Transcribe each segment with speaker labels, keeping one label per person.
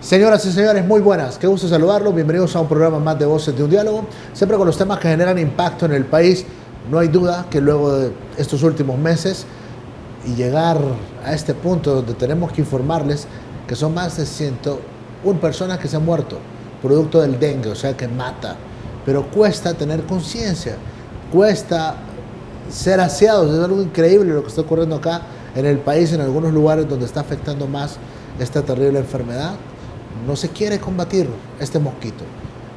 Speaker 1: Señoras y señores, muy buenas. Qué gusto saludarlos. Bienvenidos a un programa más de Voces de un Diálogo. Siempre con los temas que generan impacto en el país. No hay duda que luego de estos últimos meses y llegar a este punto donde tenemos que informarles que son más de 101 personas que se han muerto producto del dengue, o sea que mata. Pero cuesta tener conciencia, cuesta ser aseados. Es algo increíble lo que está ocurriendo acá en el país, en algunos lugares donde está afectando más esta terrible enfermedad. No se quiere combatir este mosquito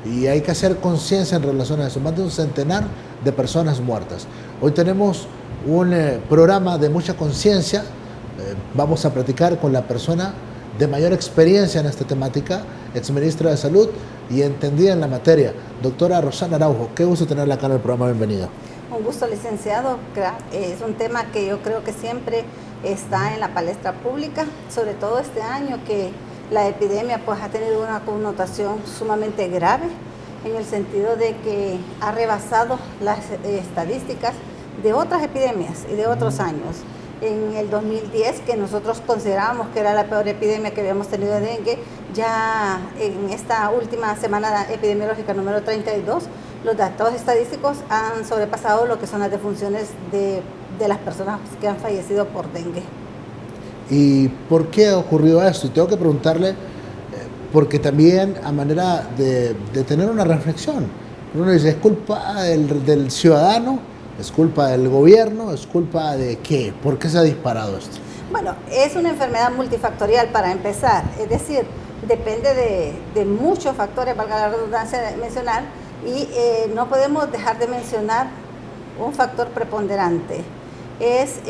Speaker 1: y hay que hacer conciencia en relación a eso. Más de un centenar de personas muertas. Hoy tenemos un programa de mucha conciencia. Vamos a platicar con la persona de mayor experiencia en esta temática, exministra de Salud y entendida en la materia, doctora Rosana Araujo. Qué gusto tenerla acá en el programa. Bienvenida.
Speaker 2: Un gusto, licenciado. Es un tema que yo creo que siempre está en la palestra pública, sobre todo este año que la epidemia pues ha tenido una connotación sumamente grave en el sentido de que ha rebasado las estadísticas de otras epidemias y de otros años. En el 2010, que nosotros considerábamos que era la peor epidemia que habíamos tenido de dengue, ya en esta última semana epidemiológica número 32, los datos estadísticos han sobrepasado lo que son las defunciones de las personas que han fallecido por dengue.
Speaker 1: ¿Y por qué ha ocurrido esto? Y tengo que preguntarle, porque también a manera de tener una reflexión, uno dice, ¿es culpa del ciudadano? ¿Es culpa del gobierno? ¿Es culpa de qué? ¿Por qué se ha disparado esto?
Speaker 2: Bueno, es una enfermedad multifactorial para empezar, es decir, depende de muchos factores, valga la redundancia de mencionar, y no podemos dejar de mencionar un factor preponderante. Es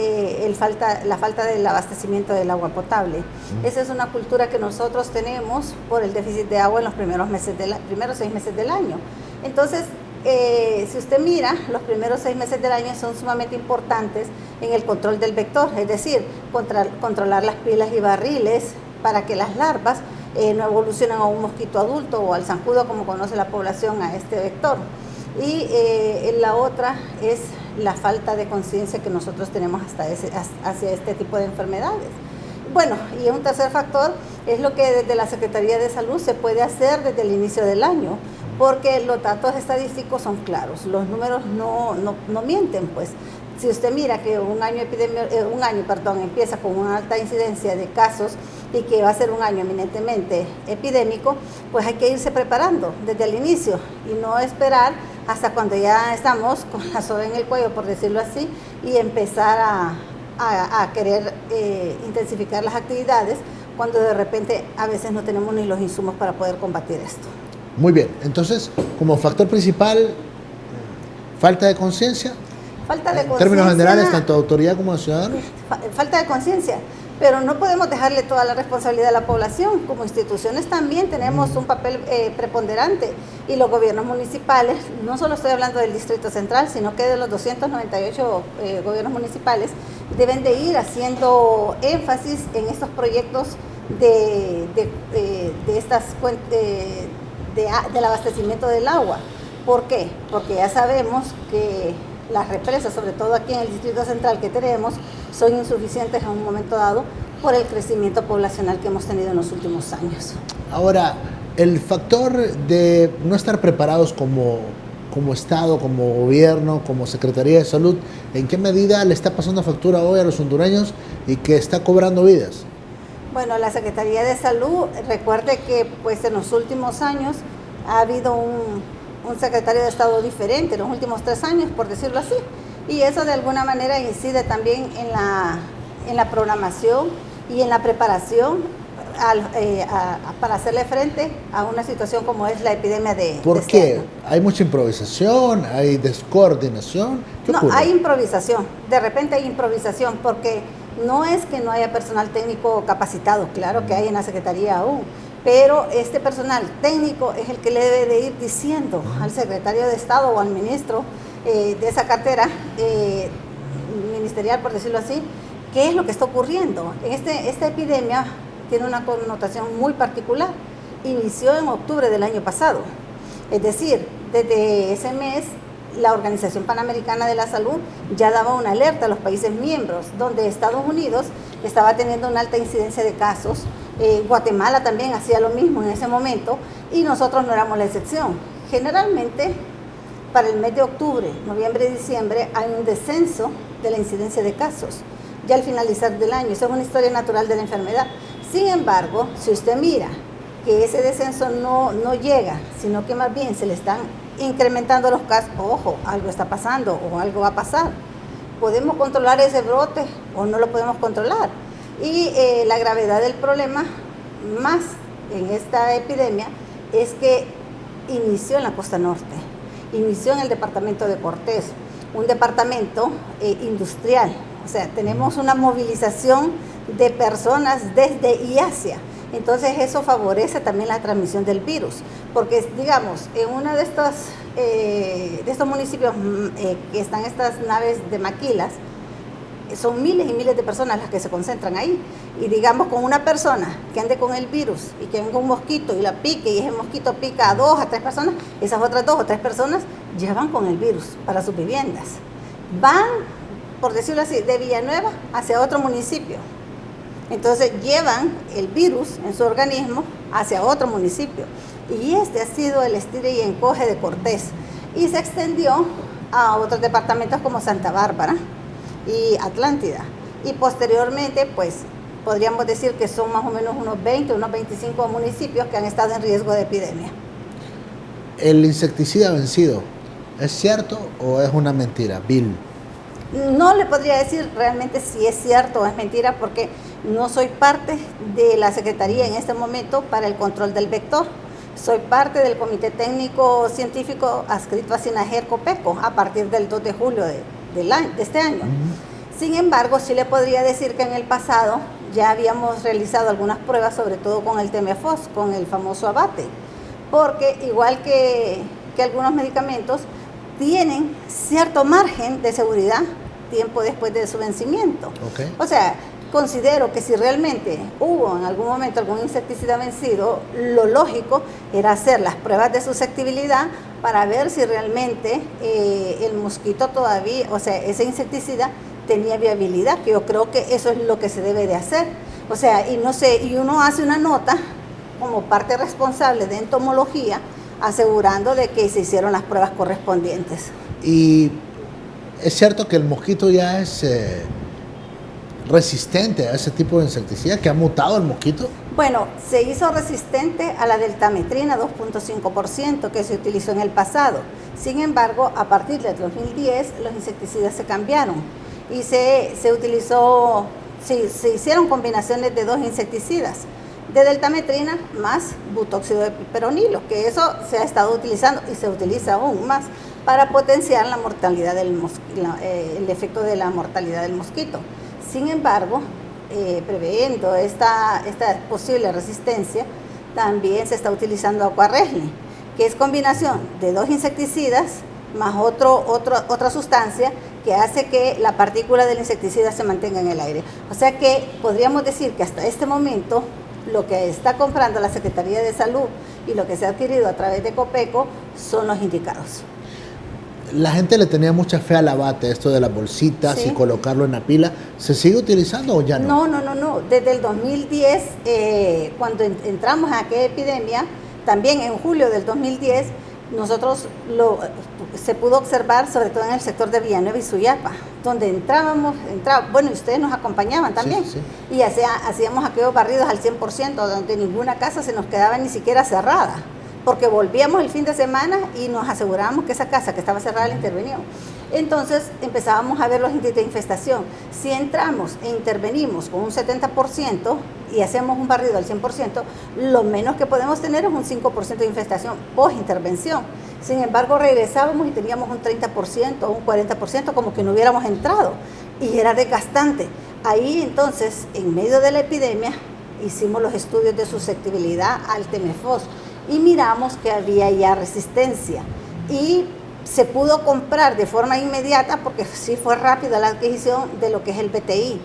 Speaker 2: la falta del abastecimiento del agua potable. Esa es una cultura que nosotros tenemos por el déficit de agua en los primeros 6 meses del año. Entonces, si usted mira, los primeros 6 meses del año son sumamente importantes en el control del vector, es decir, controlar las pilas y barriles para que las larvas no evolucionen a un mosquito adulto o al zancudo, como conoce la población, a este vector. Y la otra es la falta de conciencia que nosotros tenemos hacia este tipo de enfermedades. Bueno, y un tercer factor es lo que desde la Secretaría de Salud se puede hacer desde el inicio del año, porque los datos estadísticos son claros, los números no mienten, pues. Si usted mira que un año empieza con una alta incidencia de casos y que va a ser un año eminentemente epidémico, pues hay que irse preparando desde el inicio y no esperar hasta cuando ya estamos con la soga en el cuello, por decirlo así, y empezar a querer intensificar las actividades cuando de repente a veces no tenemos ni los insumos para poder combatir esto.
Speaker 1: Muy bien, entonces, como factor principal, falta de conciencia. En términos generales, tanto autoridad como ciudadanos.
Speaker 2: Falta de conciencia, pero no podemos dejarle toda la responsabilidad a la población. Como instituciones también tenemos un papel preponderante y los gobiernos municipales, no solo estoy hablando del Distrito Central, sino que de los 298 gobiernos municipales, deben de ir haciendo énfasis en estos proyectos del abastecimiento del agua. ¿Por qué? Porque ya sabemos que las represas, sobre todo aquí en el Distrito Central que tenemos, son insuficientes en un momento dado por el crecimiento poblacional que hemos tenido en los últimos años.
Speaker 1: Ahora, el factor de no estar preparados como Estado, como gobierno, como Secretaría de Salud, ¿en qué medida le está pasando factura hoy a los hondureños y que está cobrando vidas?
Speaker 2: Bueno, la Secretaría de Salud, recuerde que pues en los últimos años ha habido un secretario de Estado diferente en los últimos 3 años, por decirlo así, y eso de alguna manera incide también en la programación y en la preparación para hacerle frente a una situación como es la epidemia de
Speaker 1: ¿Por qué? ¿Hay mucha improvisación? ¿Hay descoordinación?
Speaker 2: No, hay improvisación, de repente hay improvisación, porque no es que no haya personal técnico capacitado, claro que hay en la Secretaría aún, pero este personal técnico es el que le debe de ir diciendo al secretario de Estado o al ministro de esa cartera ministerial, por decirlo así, qué es lo que está ocurriendo. Esta epidemia tiene una connotación muy particular. Inició en octubre del año pasado. Es decir, desde ese mes la Organización Panamericana de la Salud ya daba una alerta a los países miembros, donde Estados Unidos estaba teniendo una alta incidencia de casos Guatemala también hacía lo mismo en ese momento y nosotros no éramos la excepción. Generalmente, para el mes de octubre, noviembre y diciembre hay un descenso de la incidencia de casos, ya al finalizar del año. Esa es una historia natural de la enfermedad. Sin embargo, si usted mira que ese descenso no llega, sino que más bien se le están incrementando los casos, ojo, algo está pasando o algo va a pasar. ¿Podemos controlar ese brote o no lo podemos controlar? Y la gravedad del problema más en esta epidemia es que inició en la costa norte, inició en el departamento de Cortés, un departamento industrial. O sea, tenemos una movilización de personas desde y hacia. Entonces eso favorece también la transmisión del virus, porque digamos, en uno de estos municipios que están estas naves de maquilas, son miles y miles de personas las que se concentran ahí. Y digamos, con una persona que ande con el virus y que venga un mosquito y la pique y ese mosquito pica a 2 a 3 personas, esas otras 2 o 3 personas ya van con el virus para sus viviendas. Van, por decirlo así, de Villanueva hacia otro municipio. Entonces llevan el virus en su organismo hacia otro municipio. Y este ha sido el estire y encoge de Cortés. Y se extendió a otros departamentos como Santa Bárbara y Atlántida. Y posteriormente, pues, podríamos decir que son más o menos unos 20, unos 25 municipios que han estado en riesgo de epidemia.
Speaker 1: ¿El insecticida vencido es cierto o es una mentira, Bill?
Speaker 2: No le podría decir realmente si es cierto o es mentira, porque no soy parte de la Secretaría en este momento para el control del vector. Soy parte del Comité Técnico Científico adscrito a SINAGER COPECO a partir del 2 de julio de este año. Sin embargo, sí le podría decir que en el pasado ya habíamos realizado algunas pruebas, sobre todo con el Temefos, con el famoso abate, porque igual que algunos medicamentos, tienen cierto margen de seguridad tiempo después de su vencimiento.
Speaker 1: Okay.
Speaker 2: O sea, considero que si realmente hubo en algún momento algún insecticida vencido, lo lógico era hacer las pruebas de susceptibilidad para ver si realmente el mosquito todavía, o sea, ese insecticida tenía viabilidad, que yo creo que eso es lo que se debe de hacer. O sea, y no sé, y uno hace una nota como parte responsable de entomología, asegurando de que se hicieron las pruebas correspondientes.
Speaker 1: Y es cierto que el mosquito ya es resistente a ese tipo de insecticida, que ha mutado el mosquito.
Speaker 2: Bueno, se hizo resistente a la deltametrina 2.5% que se utilizó en el pasado. Sin embargo, a partir del 2010 los insecticidas se cambiaron y se hicieron combinaciones de 2 insecticidas, de deltametrina más butóxido de piperonilo, que eso se ha estado utilizando y se utiliza aún más para potenciar la mortalidad el efecto de la mortalidad del mosquito. Sin embargo, previendo esta posible resistencia, también se está utilizando Aquarregle, que es combinación de 2 insecticidas más otra sustancia que hace que la partícula del insecticida se mantenga en el aire. O sea que podríamos decir que hasta este momento lo que está comprando la Secretaría de Salud y lo que se ha adquirido a través de COPECO son los indicados.
Speaker 1: La gente le tenía mucha fe al abate, esto de las bolsitas, sí, y colocarlo en la pila. ¿Se sigue utilizando o ya no?
Speaker 2: No. Desde el 2010, cuando entramos a aquella epidemia, también en julio del 2010, nosotros se pudo observar, sobre todo en el sector de Villanueva y Suyapa, donde entrábamos, bueno, y ustedes nos acompañaban también, sí. Y hacíamos aquellos barridos al 100%, donde ninguna casa se nos quedaba ni siquiera cerrada, porque volvíamos el fin de semana y nos asegurábamos que esa casa que estaba cerrada la intervenía. Entonces empezábamos a ver los índices de infestación. Si entramos e intervenimos con un 70% y hacemos un barrido al 100%, lo menos que podemos tener es un 5% de infestación post-intervención. Sin embargo, regresábamos y teníamos un 30% o un 40% como que no hubiéramos entrado, y era desgastante. Ahí entonces, en medio de la epidemia, hicimos los estudios de susceptibilidad al Temefos y miramos que había ya resistencia, y se pudo comprar de forma inmediata, porque sí fue rápida la adquisición de lo que es el BTI,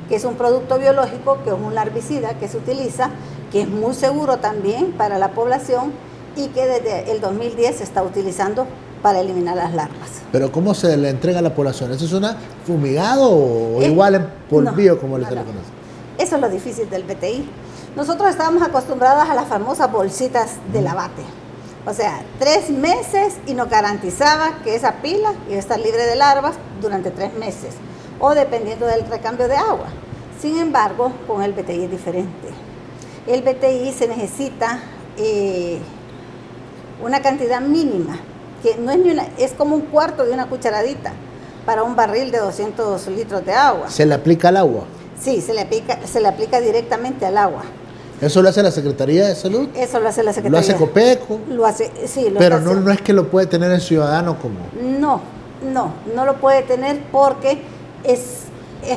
Speaker 2: que es un producto biológico, que es un larvicida que se utiliza, que es muy seguro también para la población y que desde el 2010 se está utilizando para eliminar las larvas.
Speaker 1: ¿Pero cómo se le entrega a la población? ¿Eso es una fumigado o igual en polvillo, como se le conoce?
Speaker 2: Eso es lo difícil del BTI. Nosotros estábamos acostumbrados a las famosas bolsitas de lavate. O sea, 3 meses y nos garantizaba que esa pila iba a estar libre de larvas durante 3 meses, o dependiendo del recambio de agua. Sin embargo, con el BTI es diferente. El BTI se necesita una cantidad mínima, que no es ni una, es como un cuarto de una cucharadita para un barril de 200 litros de agua.
Speaker 1: ¿Se le aplica al agua?
Speaker 2: Sí, se le aplica directamente al agua.
Speaker 1: ¿Eso lo hace la Secretaría de Salud?
Speaker 2: Eso lo hace la Secretaría.
Speaker 1: ¿Lo hace Copeco?
Speaker 2: Lo hace, sí.
Speaker 1: Pero no es que lo puede tener el ciudadano como...
Speaker 2: No lo puede tener porque es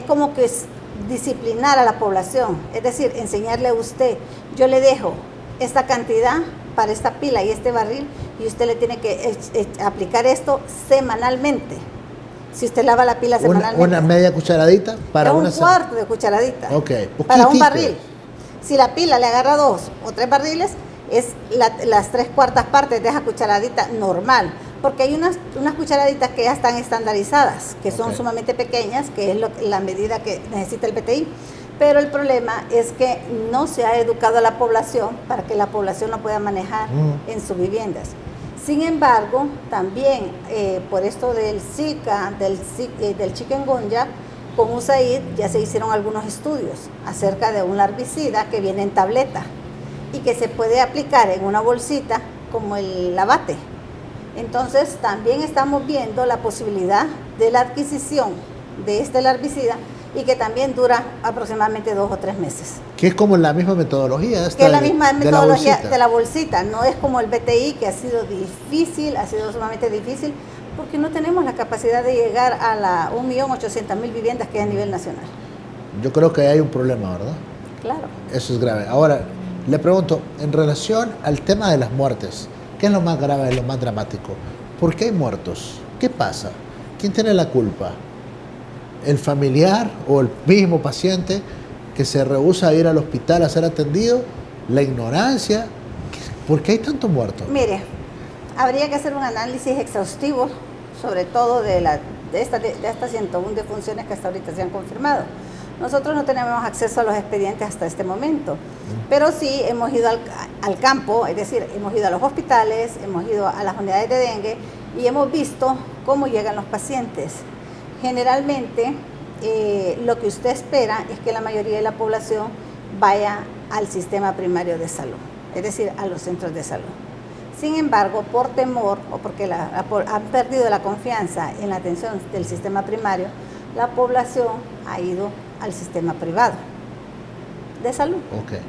Speaker 2: como que es disciplinar a la población. Es decir, enseñarle a usted, yo le dejo esta cantidad para esta pila y este barril y usted le tiene que aplicar esto semanalmente. Si usted lava la pila semanalmente.
Speaker 1: ¿Una media cucharadita? Para
Speaker 2: un cuarto de cucharadita.
Speaker 1: Ok.
Speaker 2: Para un barril. Si la pila le agarra 2 o 3 barriles, es las 3/4 partes de esa cucharadita normal. Porque hay unas cucharaditas que ya están estandarizadas, que son sumamente pequeñas, que es la medida que necesita el BTI. Pero el problema es que no se ha educado a la población para que la población lo pueda manejar en sus viviendas. Sin embargo, también por esto del Zika, del chikungunya, con USAID ya se hicieron algunos estudios acerca de un larvicida que viene en tableta y que se puede aplicar en una bolsita como el lavate. Entonces también estamos viendo la posibilidad de la adquisición de este larvicida y que también dura aproximadamente 2 o 3 meses.
Speaker 1: Que es como la misma metodología.
Speaker 2: Que es la misma metodología de la bolsita, no es como el BTI, que ha sido difícil, ha sido sumamente difícil, porque no tenemos la capacidad de llegar a la 1.800.000 viviendas que hay a nivel nacional.
Speaker 1: Yo creo que hay un problema, ¿verdad?
Speaker 2: Claro.
Speaker 1: Eso es grave. Ahora, le pregunto, en relación al tema de las muertes, ¿qué es lo más grave, lo más dramático? ¿Por qué hay muertos? ¿Qué pasa? ¿Quién tiene la culpa? ¿El familiar o el mismo paciente que se rehúsa a ir al hospital a ser atendido? ¿La ignorancia? ¿Por qué hay tantos muertos?
Speaker 2: Mire, habría que hacer un análisis exhaustivo, sobre todo de estas 101 defunciones que hasta ahorita se han confirmado. Nosotros no tenemos acceso a los expedientes hasta este momento, pero sí hemos ido al campo, es decir, hemos ido a los hospitales, hemos ido a las unidades de dengue y hemos visto cómo llegan los pacientes. Generalmente, lo que usted espera es que la mayoría de la población vaya al sistema primario de salud, es decir, a los centros de salud. Sin embargo, por temor o porque han perdido la confianza en la atención del sistema primario, la población ha ido al sistema privado de salud.
Speaker 1: Okay.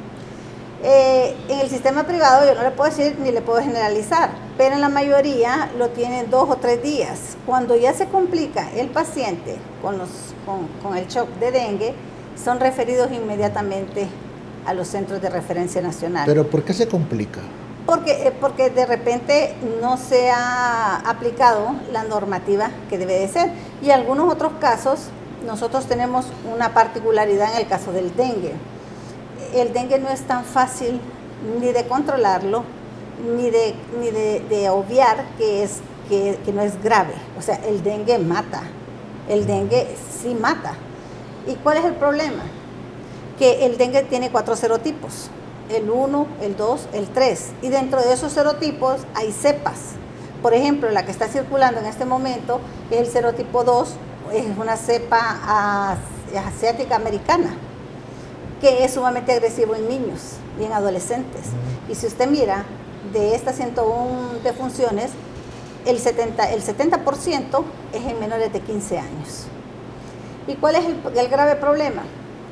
Speaker 2: En el sistema privado yo no le puedo decir ni le puedo generalizar, pero en la mayoría lo tienen 2 o 3 días. Cuando ya se complica el paciente con el shock de dengue, son referidos inmediatamente a los centros de referencia nacional.
Speaker 1: ¿Pero por qué se complica?
Speaker 2: Porque de repente no se ha aplicado la normativa que debe de ser. Y en algunos otros casos, nosotros tenemos una particularidad en el caso del dengue. El dengue no es tan fácil ni de controlarlo, ni de obviar que no es grave. O sea, el dengue mata. El dengue sí mata. ¿Y cuál es el problema? Que el dengue tiene 4 serotipos. El 1, el 2, el 3. Y dentro de esos serotipos hay cepas. Por ejemplo, la que está circulando en este momento es el serotipo 2, es una cepa asiática americana, que es sumamente agresivo en niños y en adolescentes. Y si usted mira, de estas 101 defunciones, el 70% es en menores de 15 años. ¿Y cuál es el grave problema?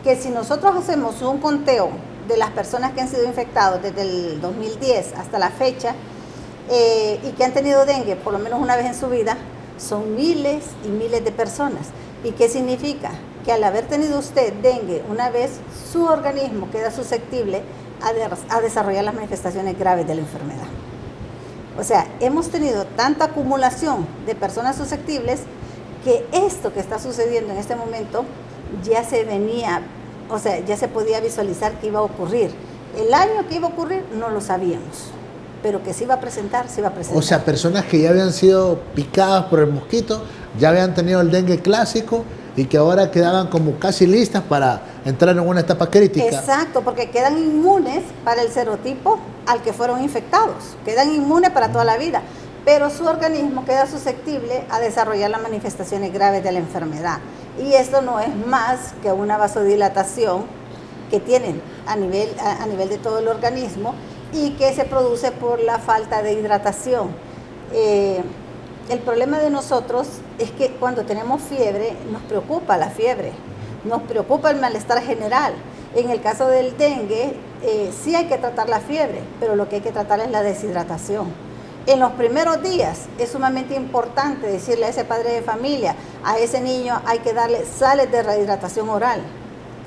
Speaker 2: Que si nosotros hacemos un conteo de las personas que han sido infectados desde el 2010 hasta la fecha y que han tenido dengue por lo menos una vez en su vida, son miles y miles de personas. ¿Y qué significa? Que al haber tenido usted dengue una vez, su organismo queda susceptible a desarrollar las manifestaciones graves de la enfermedad. O sea, hemos tenido tanta acumulación de personas susceptibles que esto que está sucediendo en este momento ya se venía, o sea, ya se podía visualizar que iba a ocurrir. El año que iba a ocurrir no lo sabíamos, pero que se iba a presentar, se iba a presentar.
Speaker 1: O sea, personas que ya habían sido picadas por el mosquito, ya habían tenido el dengue clásico y que ahora quedaban como casi listas para entrar en una etapa crítica.
Speaker 2: Exacto, porque quedan inmunes para el serotipo al que fueron infectados, quedan inmunes para toda la vida, pero su organismo queda susceptible a desarrollar las manifestaciones graves de la enfermedad. Y esto no es más que una vasodilatación que tienen a nivel de todo el organismo y que se produce por la falta de hidratación. El problema de nosotros es que cuando tenemos fiebre, nos preocupa la fiebre, nos preocupa el malestar general. En el caso del dengue, sí hay que tratar la fiebre, pero lo que hay que tratar es la deshidratación. En los primeros días es sumamente importante decirle a ese padre de familia, a ese niño hay que darle sales de rehidratación oral,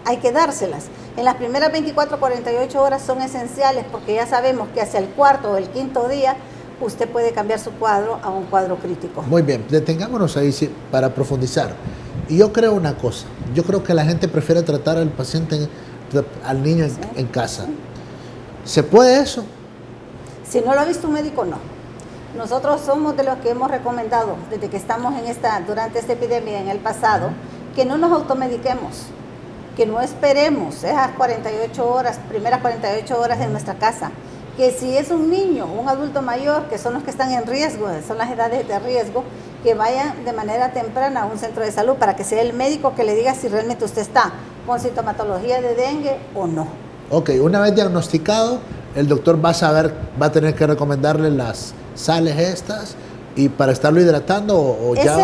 Speaker 2: hay que dárselas. En las primeras 24 48 horas son esenciales porque ya sabemos que hacia el cuarto o el quinto día usted puede cambiar su cuadro a un cuadro crítico.
Speaker 1: Muy bien, detengámonos ahí para profundizar. Y yo creo una cosa, yo creo que la gente prefiere tratar al paciente, al niño en casa. ¿Se puede eso?
Speaker 2: Si no lo ha visto un médico, no. Nosotros somos de los que hemos recomendado, desde que estamos durante esta epidemia en el pasado, que no nos automediquemos, que no esperemos esas 48 horas, primeras 48 horas en nuestra casa. Que si es un niño o un adulto mayor, que son los que están en riesgo, son las edades de riesgo, que vayan de manera temprana a un centro de salud para que sea el médico que le diga si realmente usted está con sintomatología de dengue o no. Ok,
Speaker 1: una vez diagnosticado, el doctor va a tener que recomendarle las sales estas y para estarlo hidratando o ya...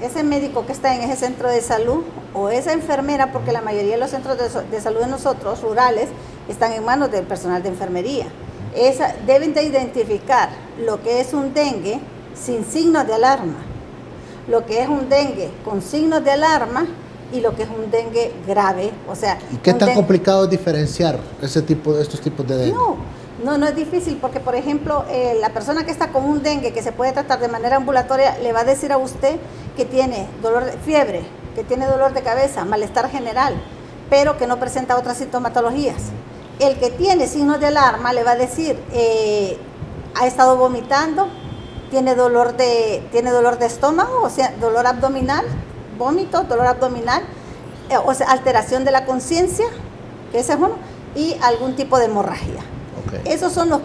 Speaker 2: Ese médico que está en ese centro de salud o esa enfermera, porque la mayoría de los centros de salud de nosotros, rurales, están en manos del personal de enfermería. Deben de identificar lo que es un dengue sin signos de alarma, lo que es un dengue con signos de alarma y lo que es un dengue grave. O sea,
Speaker 1: ¿y qué tan complicado es diferenciar estos tipos de dengue?
Speaker 2: No es difícil porque, por ejemplo, la persona que está con un dengue que se puede tratar de manera ambulatoria le va a decir a usted que tiene fiebre, que tiene dolor de cabeza, malestar general, pero que no presenta otras sintomatologías. El que tiene signos de alarma le va a decir, ha estado vomitando, tiene dolor de estómago, o sea, dolor abdominal, vómito, dolor abdominal, o sea, alteración de la conciencia, que ese es uno, y algún tipo de hemorragia. Okay. Esos son los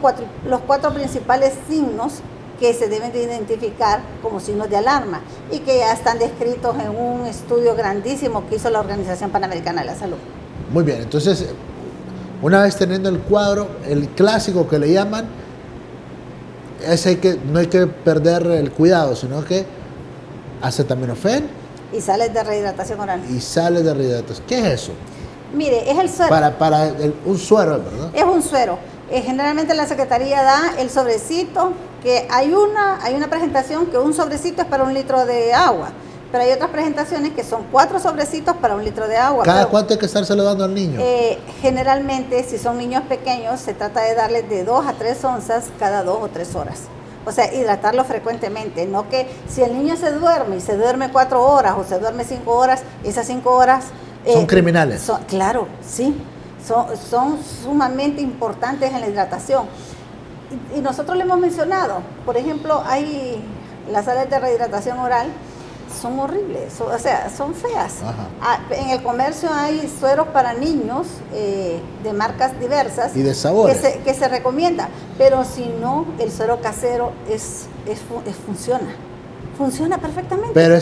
Speaker 2: cuatro principales signos que se deben de identificar como signos de alarma y que ya están descritos en un estudio grandísimo que hizo la Organización Panamericana de la Salud.
Speaker 1: Muy bien, entonces, una vez teniendo el cuadro, el clásico que le llaman, no hay que perder el cuidado, sino que acetaminofén.
Speaker 2: Y sales de rehidratación oral.
Speaker 1: ¿Qué es eso?
Speaker 2: Mire, es el suero.
Speaker 1: Un suero, ¿verdad?
Speaker 2: Es un suero. Generalmente la Secretaría da el sobrecito, que hay una presentación que un sobrecito es para 1 litro de agua, pero hay otras presentaciones que son 4 sobrecitos para 1 litro de agua.
Speaker 1: ¿Cada cuánto hay que estárselo dando al niño?
Speaker 2: Generalmente, si son niños pequeños, se trata de darles de 2 a 3 onzas cada 2 o 3 horas. O sea, hidratarlo frecuentemente, no que si el niño se duerme y se duerme 4 horas o se duerme 5 horas, esas 5 horas...
Speaker 1: son criminales.
Speaker 2: Claro, sí. Son sumamente importantes en la hidratación. Y nosotros le hemos mencionado, por ejemplo, hay las sales de rehidratación oral, son horribles, o sea, son feas. En el comercio hay sueros para niños de marcas diversas.
Speaker 1: Y de sabores.
Speaker 2: Que se recomienda, pero si no, el suero casero funciona. Funciona perfectamente.
Speaker 1: Pero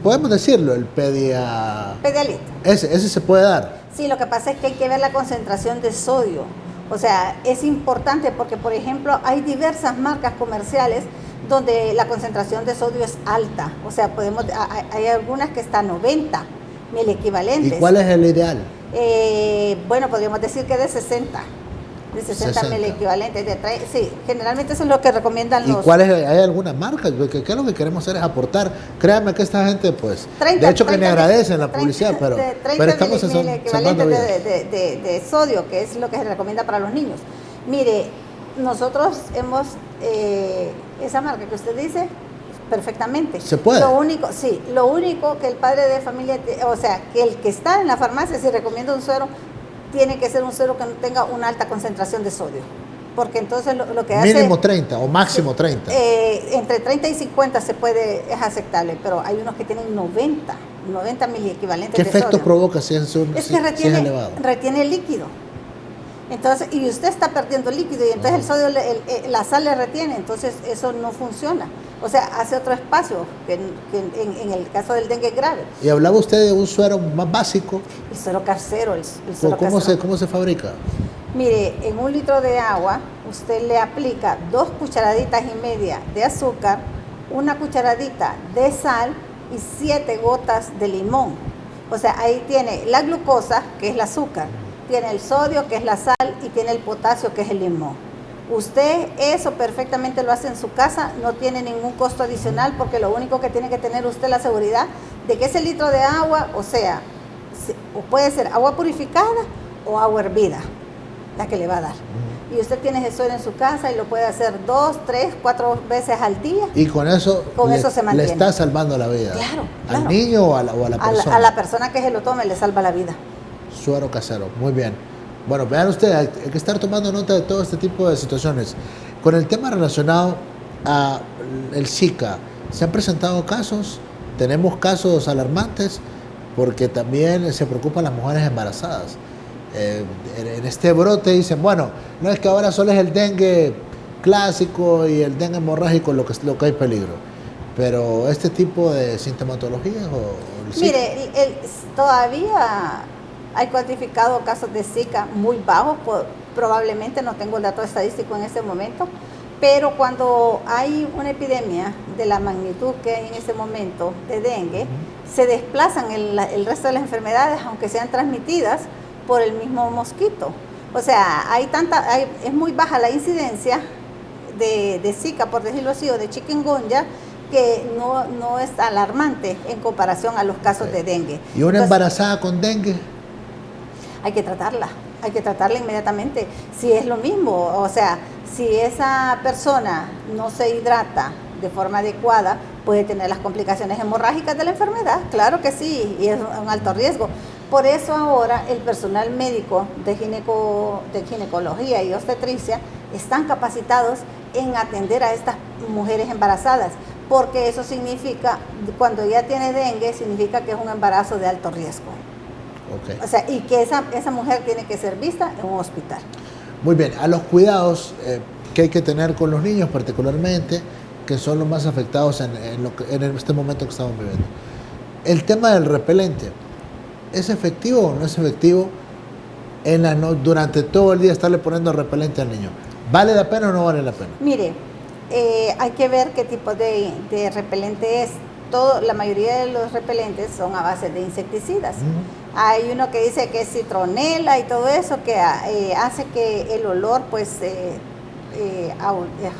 Speaker 1: podemos decirlo, el Pedialit. Ese se puede dar.
Speaker 2: Sí, lo que pasa es que hay que ver la concentración de sodio. O sea, es importante porque, por ejemplo, hay diversas marcas comerciales donde la concentración de sodio es alta. O sea, hay algunas que están 90 miliequivalentes.
Speaker 1: ¿Y cuál es el ideal?
Speaker 2: Bueno, podríamos decir que de 60 miliequivalentes. Sí, generalmente eso es lo que recomiendan los...
Speaker 1: ¿Y hay alguna marca? Porque ¿qué es lo que queremos hacer? Es aportar. Créanme que esta gente, pues, de hecho que me agradecen la publicidad, pero estamos
Speaker 2: miliequivalentes de sodio, que es lo que se recomienda para los niños. Mire, nosotros hemos... esa marca que usted dice, perfectamente.
Speaker 1: ¿Se puede?
Speaker 2: Lo único que el padre de familia, o sea, que el que está en la farmacia, si recomienda un suero, tiene que ser un suero que no tenga una alta concentración de sodio. Porque entonces lo que hace...
Speaker 1: Mínimo 30 o máximo 30.
Speaker 2: Entre 30 y 50 es aceptable, pero hay unos que tienen 90 90 miliequivalentes
Speaker 1: ¿Qué
Speaker 2: de
Speaker 1: efecto
Speaker 2: sodio.
Speaker 1: provoca si es,
Speaker 2: Es
Speaker 1: si
Speaker 2: que
Speaker 1: es elevado?
Speaker 2: retiene líquido. Entonces, y usted está perdiendo líquido y entonces el sodio, la sal le retiene, entonces eso no funciona. O sea, hace otro espacio, que en el caso del dengue grave.
Speaker 1: Y hablaba usted de un suero más básico.
Speaker 2: El suero casero, el suero
Speaker 1: ¿Cómo
Speaker 2: casero.
Speaker 1: cómo se fabrica?
Speaker 2: Mire, en 1 litro de agua, usted le aplica 2 cucharaditas y media de azúcar, 1 cucharadita de sal y 7 gotas de limón. O sea, ahí tiene la glucosa, que es el azúcar, tiene el sodio, que es la sal, y tiene el potasio, que es el limón. Usted eso perfectamente lo hace en su casa, no tiene ningún costo adicional, porque lo único que tiene que tener usted es la seguridad de que ese litro de agua, o sea, o puede ser agua purificada o agua hervida, la que le va a dar. Y usted tiene ese suero en su casa y lo puede hacer 2, 3, 4 veces al día.
Speaker 1: Y con eso
Speaker 2: Se mantiene.
Speaker 1: Le está salvando la vida.
Speaker 2: Claro.
Speaker 1: ¿Al niño o a la persona?
Speaker 2: A la persona que se lo tome le salva la vida.
Speaker 1: Suero casero, muy bien. Bueno, vean ustedes, hay que estar tomando nota de todo este tipo de situaciones. Con el tema relacionado a el Zika, ¿se han presentado casos? Tenemos casos alarmantes porque también se preocupan las mujeres embarazadas. En este brote dicen, bueno, no es que ahora solo es el dengue clásico y el dengue hemorrágico lo que hay peligro, pero este tipo de sintomatologías o el Zika.
Speaker 2: Mire, todavía hay cuantificado casos de Zika muy bajos, probablemente no tengo el dato estadístico en este momento, pero cuando hay una epidemia de la magnitud que hay en este momento de dengue, se desplazan el resto de las enfermedades, aunque sean transmitidas por el mismo mosquito. O sea, es muy baja la incidencia de Zika, por decirlo así, o de chikungunya, que no es alarmante en comparación a los casos de dengue.
Speaker 1: ¿Y una embarazada con dengue?
Speaker 2: Hay que tratarla inmediatamente. Si es lo mismo, o sea, si esa persona no se hidrata de forma adecuada, puede tener las complicaciones hemorrágicas de la enfermedad, claro que sí, y es un alto riesgo. Por eso ahora el personal médico de ginecología y obstetricia están capacitados en atender a estas mujeres embarazadas, porque eso significa, cuando ella tiene dengue, significa que es un embarazo de alto riesgo.
Speaker 1: Okay.
Speaker 2: O sea, y que esa mujer tiene que ser vista en un hospital.
Speaker 1: Muy bien, a los cuidados que hay que tener con los niños particularmente, que son los más afectados en este momento que estamos viviendo. El tema del repelente, ¿es efectivo o no es efectivo durante todo el día estarle poniendo repelente al niño? ¿Vale la pena o no vale la pena?
Speaker 2: Mire, hay que ver qué tipo de repelente es. La mayoría de los repelentes son a base de insecticidas. Hay uno que dice que es citronela y todo eso, que hace que el olor pues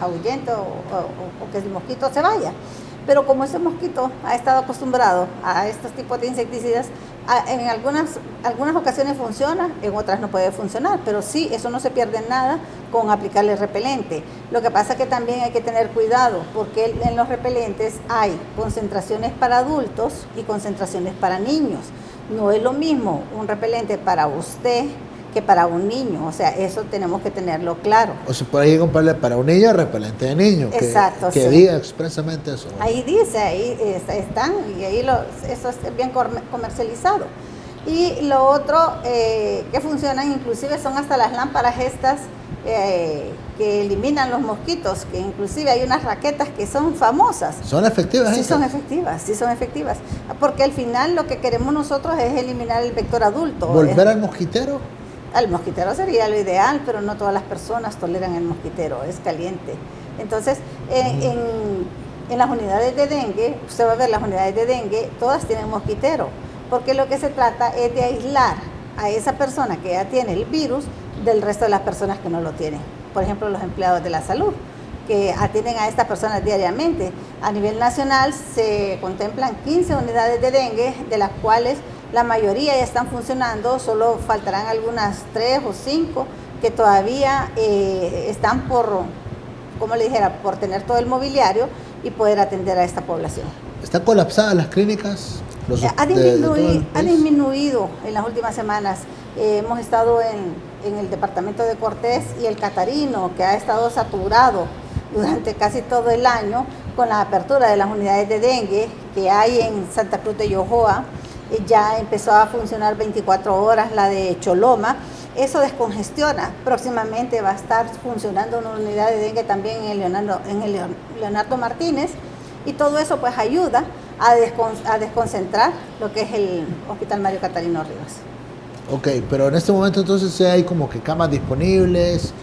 Speaker 2: ahuyente o que el mosquito se vaya. Pero como ese mosquito ha estado acostumbrado a estos tipos de insecticidas, en algunas ocasiones funciona, en otras no puede funcionar, pero sí, eso no se pierde nada con aplicarle repelente. Lo que pasa es que también hay que tener cuidado, porque en los repelentes hay concentraciones para adultos y concentraciones para niños. No es lo mismo un repelente para usted que para un niño, o sea, eso tenemos que tenerlo claro.
Speaker 1: O sea, por ahí comprarle para un niño repelente de niño,
Speaker 2: exacto,
Speaker 1: que
Speaker 2: sí.
Speaker 1: Diga expresamente eso.
Speaker 2: Ahí dice, ahí están, y ahí eso es bien comercializado. Y lo otro que funcionan inclusive son hasta las lámparas estas que eliminan los mosquitos, que inclusive hay unas raquetas que son famosas.
Speaker 1: ¿Son efectivas?
Speaker 2: Sí, son efectivas, porque al final lo que queremos nosotros es eliminar el vector adulto.
Speaker 1: ¿Volver al mosquitero?
Speaker 2: Al mosquitero sería lo ideal, pero no todas las personas toleran el mosquitero, es caliente. Entonces, en las unidades de dengue, usted va a ver las unidades de dengue, todas tienen mosquitero, porque lo que se trata es de aislar a esa persona que ya tiene el virus del resto de las personas que no lo tienen. Por ejemplo, los empleados de la salud, que atienden a estas personas diariamente. A nivel nacional se contemplan 15 unidades de dengue, de las cuales la mayoría ya están funcionando, solo faltarán algunas 3 o 5 que todavía están por tener todo el mobiliario y poder atender a esta población.
Speaker 1: ¿Están colapsadas las clínicas?
Speaker 2: Ha disminuido en las últimas semanas. Hemos estado en el departamento de Cortés y el Catarino, que ha estado saturado durante casi todo el año, con la apertura de las unidades de dengue que hay en Santa Cruz de Yojoa, ya empezó a funcionar 24 horas la de Choloma. Eso descongestiona. Próximamente va a estar funcionando una unidad de dengue también en el Leonardo Martínez, y todo eso pues ayuda a desconcentrar lo que es el Hospital Mario Catarino Rivas.
Speaker 1: Ok, pero en este momento entonces hay como que camas disponibles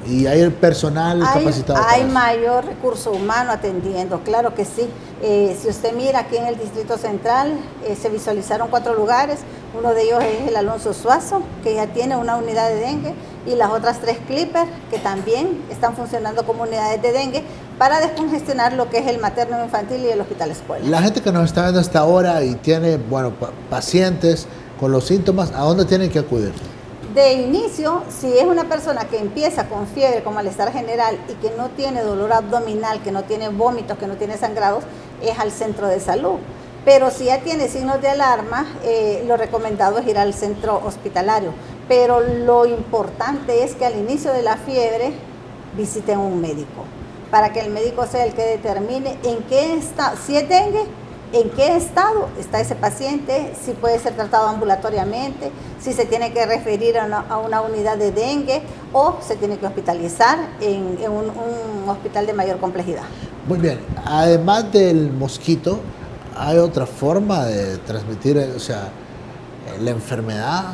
Speaker 1: y hay el personal capacitado.
Speaker 2: Hay mayor recurso humano atendiendo, claro que sí. Si usted mira aquí en el Distrito Central, se visualizaron 4 lugares. Uno de ellos es el Alonso Suazo, que ya tiene una unidad de dengue, y las otras 3 Clipper, que también están funcionando como unidades de dengue para descongestionar lo que es el materno infantil y el hospital escuela.
Speaker 1: La gente que nos está viendo hasta ahora y tiene, bueno, pacientes con los síntomas, ¿a dónde tienen que acudir?
Speaker 2: De inicio, si es una persona que empieza con fiebre, con malestar general y que no tiene dolor abdominal, que no tiene vómitos, que no tiene sangrados, es al centro de salud. Pero si ya tiene signos de alarma, lo recomendado es ir al centro hospitalario. Pero lo importante es que al inicio de la fiebre visiten un médico, para que el médico sea el que determine en qué está, si es dengue, en qué estado está ese paciente, si puede ser tratado ambulatoriamente, si se tiene que referir a una unidad de dengue o se tiene que hospitalizar en un hospital de mayor complejidad.
Speaker 1: Muy bien, además del mosquito, ¿hay otra forma de transmitir, o sea, la enfermedad?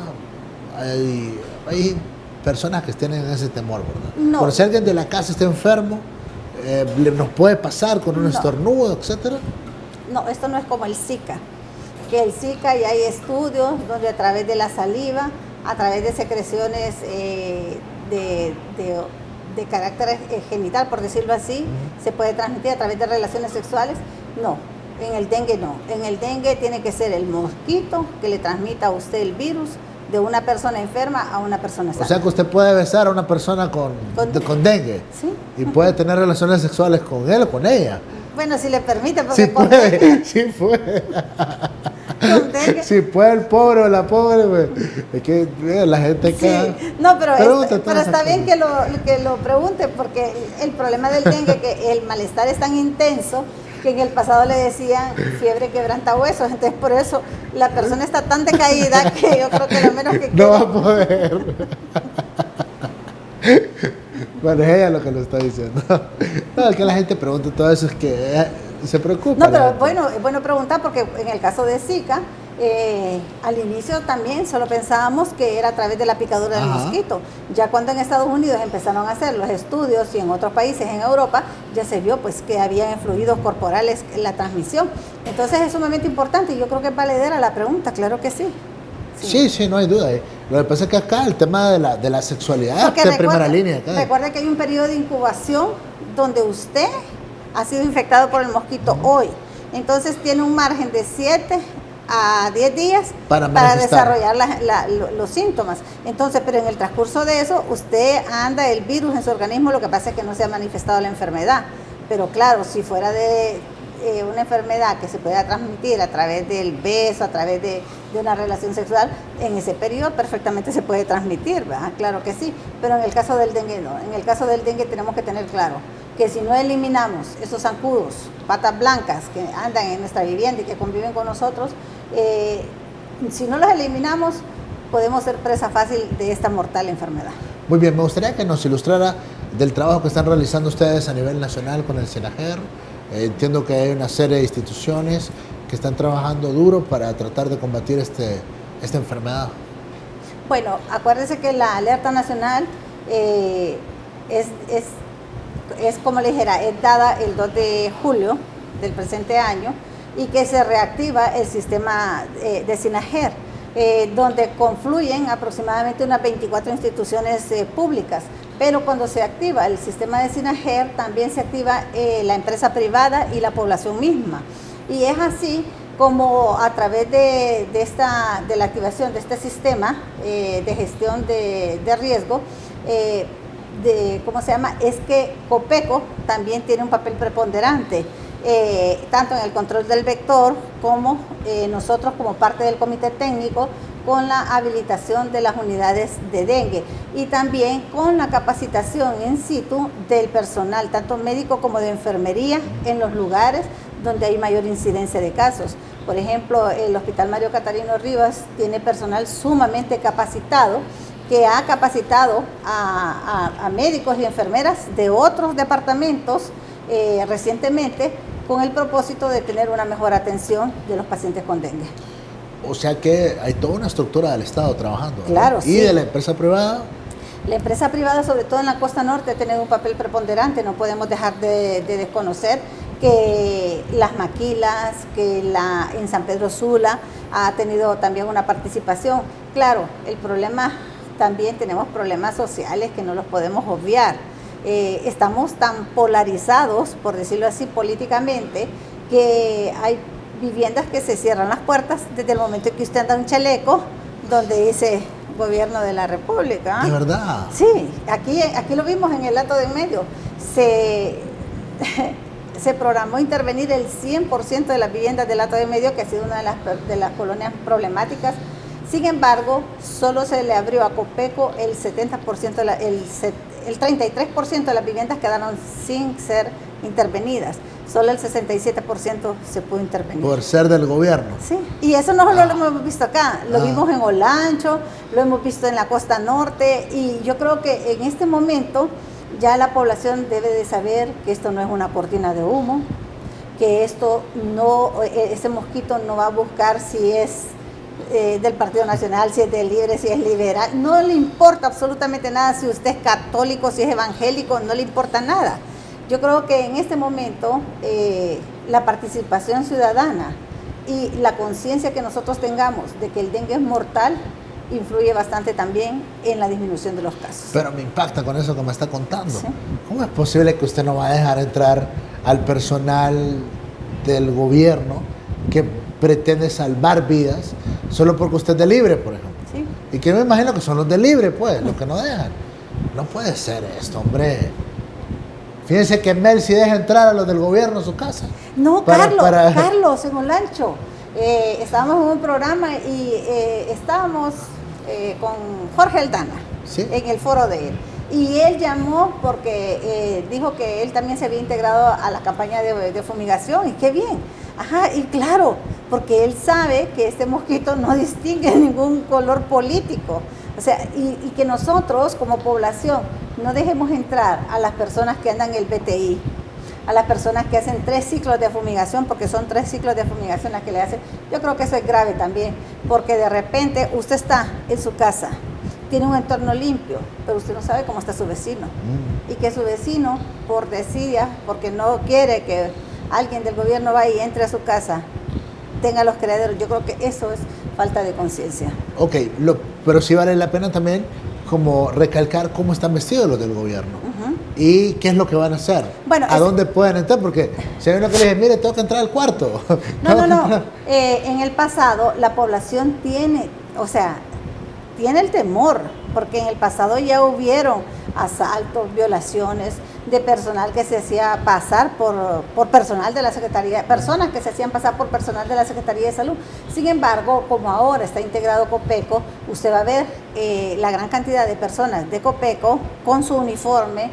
Speaker 1: Hay personas que tienen ese temor, ¿verdad?
Speaker 2: No.
Speaker 1: Por si alguien de la casa está enfermo, nos puede pasar con un estornudo, etcétera.
Speaker 2: No, esto no es como el Zika, que el Zika ya hay estudios donde a través de la saliva, a través de secreciones de carácter genital, por decirlo así, se puede transmitir a través de relaciones sexuales. No, en el dengue no. En el dengue tiene que ser el mosquito que le transmita a usted el virus de una persona enferma a una persona sana.
Speaker 1: O sea que usted puede besar a una persona con dengue,
Speaker 2: ¿sí?
Speaker 1: Y puede tener relaciones sexuales con él o con ella.
Speaker 2: Bueno, si le permite, porque
Speaker 1: sí puede, sí puede. Si puede el pobre o la pobre, pues, es que la gente queda...
Speaker 2: Sí, no, pero está bien que lo pregunte, porque el problema del dengue, que el malestar es tan intenso, que en el pasado le decían fiebre quebranta huesos, entonces por eso la persona está tan decaída que yo creo que lo menos que
Speaker 1: no va a poder. Bueno, es ella lo que lo está diciendo. No, es que la gente pregunta todo eso, es que se preocupa.
Speaker 2: No, pero es bueno preguntar, porque en el caso de Zika, al inicio también solo pensábamos que era a través de la picadura del mosquito. Ya cuando en Estados Unidos empezaron a hacer los estudios y en otros países en Europa, ya se vio pues que había en fluidos corporales la transmisión. Entonces es sumamente importante y yo creo que es valedera la pregunta, claro que sí.
Speaker 1: Sí, no hay duda. Lo que pasa es que acá el tema de la sexualidad está en primera línea. Acá.
Speaker 2: Recuerda que hay un periodo de incubación donde usted ha sido infectado por el mosquito hoy. Entonces tiene un margen de 7 a 10 días para desarrollar los síntomas. Entonces, pero en el transcurso de eso, usted anda el virus en su organismo, lo que pasa es que no se ha manifestado la enfermedad. Pero claro, si fuera de una enfermedad que se pueda transmitir a través del beso, a través de una relación sexual, en ese periodo perfectamente se puede transmitir, ¿verdad? Claro que sí, pero en el caso del dengue no. En el caso del dengue tenemos que tener claro que si no eliminamos esos zancudos, patas blancas que andan en nuestra vivienda y que conviven con nosotros, si no los eliminamos, podemos ser presa fácil de esta mortal enfermedad.
Speaker 1: Muy bien, me gustaría que nos ilustrara del trabajo que están realizando ustedes a nivel nacional con el SENAGER. Entiendo que hay una serie de instituciones que están trabajando duro para tratar de combatir esta enfermedad.
Speaker 2: Bueno, acuérdense que la alerta nacional es como le dijera, es dada el 2 de julio del presente año, y que se reactiva el sistema de SENAGER, donde confluyen aproximadamente unas 24 instituciones públicas. Pero cuando se activa el sistema de SENAGER, también se activa la empresa privada y la población misma. Y es así como a través de la activación de este sistema de gestión de riesgo, ¿cómo se llama? Es que COPECO también tiene un papel preponderante, tanto en el control del vector como nosotros como parte del comité técnico, con la habilitación de las unidades de dengue y también con la capacitación in situ del personal, tanto médico como de enfermería, en los lugares donde hay mayor incidencia de casos. Por ejemplo, el Hospital Mario Catarino Rivas tiene personal sumamente capacitado, que ha capacitado a médicos y enfermeras de otros departamentos recientemente, con el propósito de tener una mejor atención de los pacientes con dengue.
Speaker 1: O sea que hay toda una estructura del Estado trabajando, ¿no?
Speaker 2: Claro,
Speaker 1: ¿Y
Speaker 2: sí.
Speaker 1: de la empresa privada?
Speaker 2: La empresa privada, sobre todo en la costa norte, ha tenido un papel preponderante. No podemos dejar de desconocer que las maquilas, que en San Pedro Sula ha tenido también una participación. Claro, el problema, también tenemos problemas sociales que no los podemos obviar. Estamos tan polarizados, por decirlo así, políticamente, que hay viviendas que se cierran las puertas desde el momento en que usted anda un chaleco donde dice Gobierno de la República.
Speaker 1: ¿De verdad?
Speaker 2: Sí, aquí lo vimos en el Hato de en Medio. Se programó intervenir el 100% de las viviendas del Hato de en Medio, que ha sido una de las colonias problemáticas. Sin embargo, solo se le abrió a Copeco el 70%, el 33% de las viviendas quedaron sin ser intervenidas. Solo el 67% se pudo intervenir.
Speaker 1: Por ser del gobierno.
Speaker 2: Sí, y eso no solo lo hemos visto acá, lo vimos en Olancho, lo hemos visto en la costa norte, y yo creo que en este momento ya la población debe de saber que esto no es una cortina de humo, que esto no, ese mosquito no va a buscar si es del Partido Nacional, si es del Libre, si es liberal, no le importa absolutamente nada si usted es católico, si es evangélico, no le importa nada. Yo creo que en este momento la participación ciudadana y la conciencia que nosotros tengamos de que el dengue es mortal influye bastante también en la disminución de los casos.
Speaker 1: Pero me impacta con eso que me está contando.
Speaker 2: Sí.
Speaker 1: ¿Cómo es posible que usted no va a dejar entrar al personal del gobierno que pretende salvar vidas solo porque usted es de Libre, por ejemplo?
Speaker 2: Sí.
Speaker 1: Y que me imagino que son los de Libre, pues, los que no dejan. No puede ser esto, hombre. Fíjense que Mel sí deja entrar a los del gobierno a su casa.
Speaker 2: No, Carlos, en Olancho. Estábamos en un programa y estábamos con Jorge Aldana, ¿sí?, en el foro de él. Y él llamó porque dijo que él también se había integrado a la campaña de fumigación, y qué bien. Ajá, y claro, porque él sabe que este mosquito no distingue ningún color político. O sea, y que nosotros como población no dejemos entrar a las personas que andan en el BTI, a las personas que hacen 3 ciclos de fumigación, porque son 3 ciclos de fumigación las que le hacen. Yo creo que eso es grave también, porque de repente usted está en su casa, tiene un entorno limpio, pero usted no sabe cómo está su vecino. Y que su vecino, por desidia, porque no quiere que alguien del gobierno vaya y entre a su casa, tenga los criaderos. Yo creo que eso es falta de conciencia.
Speaker 1: Ok, pero sí vale la pena también como recalcar cómo están vestidos los del gobierno. ¿Y qué es lo que van a hacer? Bueno, ¿a dónde pueden entrar? Porque si hay uno que le dice, mire, tengo que entrar al cuarto.
Speaker 2: No. En el pasado la población tiene el temor, porque en el pasado ya hubieron asaltos, violaciones de personal que se hacía pasar por personal de la Secretaría, personas que se hacían pasar por personal de la Secretaría de Salud. Sin embargo, como ahora está integrado Copeco, usted va a ver la gran cantidad de personas de Copeco con su uniforme,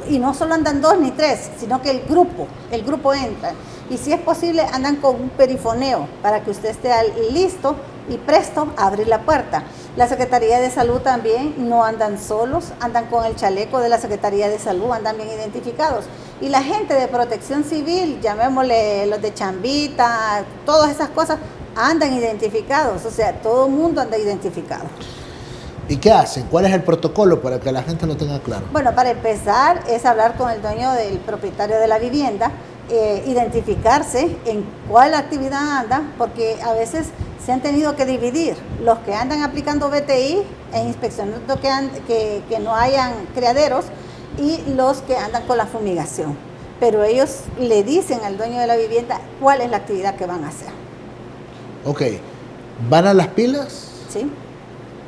Speaker 2: y no solo andan 2 ni 3, sino que el grupo entra. Y si es posible, andan con un perifoneo para que usted esté listo y presto a abrir la puerta. La Secretaría de Salud también no andan solos, andan con el chaleco de la Secretaría de Salud, andan bien identificados. Y la gente de Protección Civil, llamémosle los de Chambita, todas esas cosas, andan identificados. O sea, todo el mundo anda identificado.
Speaker 1: ¿Y qué hacen? ¿Cuál es el protocolo para que la gente lo tenga claro?
Speaker 2: Bueno, para empezar es hablar con el dueño del propietario de la vivienda, identificarse en cuál actividad anda, porque a veces se han tenido que dividir los que andan aplicando BTI e inspeccionando que no hayan criaderos, y los que andan con la fumigación. Pero ellos le dicen al dueño de la vivienda cuál es la actividad que van a hacer.
Speaker 1: Ok, ¿van a las pilas?
Speaker 2: Sí.